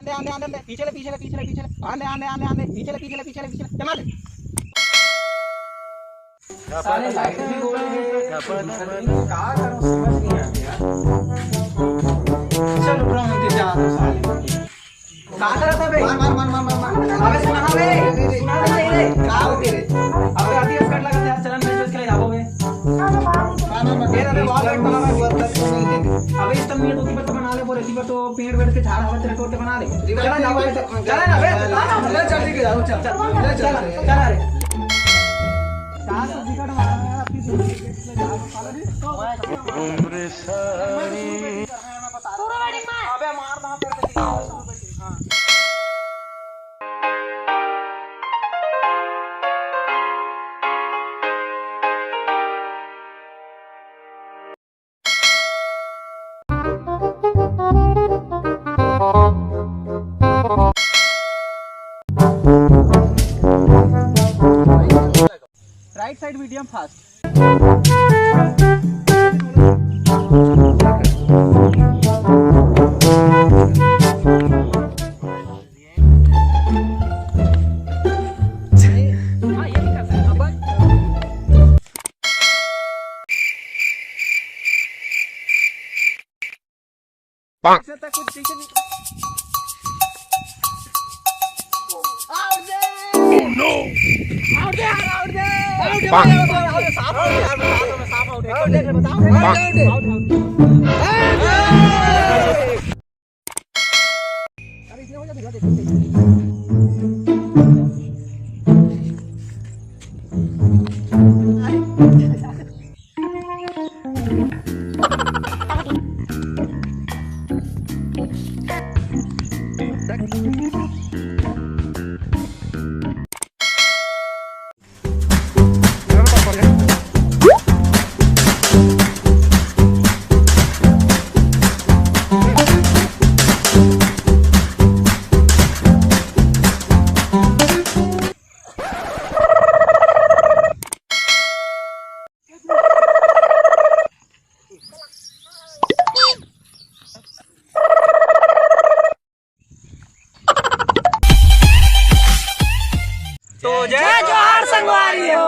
आंदे आंदे आंदे पीछे ले पीछे ले पीछे ले पीछे ले आंदे आंदे आंदे आंदे पीछे ले पीछे ले पीछे ले पीछे ले चला दे। साले लाइट भी बोलेंगे क्या करूं समझ नहीं आ रहा। चल उठ रहा हूं इंतजार तो साले कहां कर रहा था बे मार मार मार मार मार अबे सुना बे सुना रे क्या हो तेरे अबे आधी स्कट लगा यार चलन मैच के लिए जाओ बे मेरा रे बॉल बैट बना है अबे इस तब मिनट की बात बना ले बोले रिवर तो पेड़ बैठ के झाड़ हवा तेरे तोड़ के बना ले चला ना बे चला ना बे चल जल्दी के जाओ चल चल चल चल रे चार सब्जी का मारा यार अपनी जिंदगी के लिए जाओ साला उम्र सारी तोरा गाड़ी मार अबे मार ना तेरे को हां राइट साइड मीडियम फास्ट जय जोहार संगवारी हो।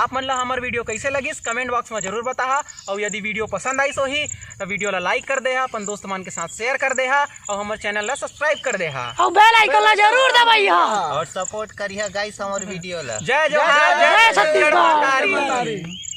आप मन ला हमार वीडियो कैसे लगिस कमेंट बॉक्स में जरूर बताहा और यदि वीडियो पसंद आई ही तो वीडियो ला लाइक कर दे अपन दोस्त मान के साथ शेयर कर दे और हमारे चैनल ला सब्सक्राइब कर दे और बेल आइकन ला जरूर दबाइया और सपोर्ट करिए गाइस हमारे वीडियो ला। जय जोहार जय छत्तीसगढ़।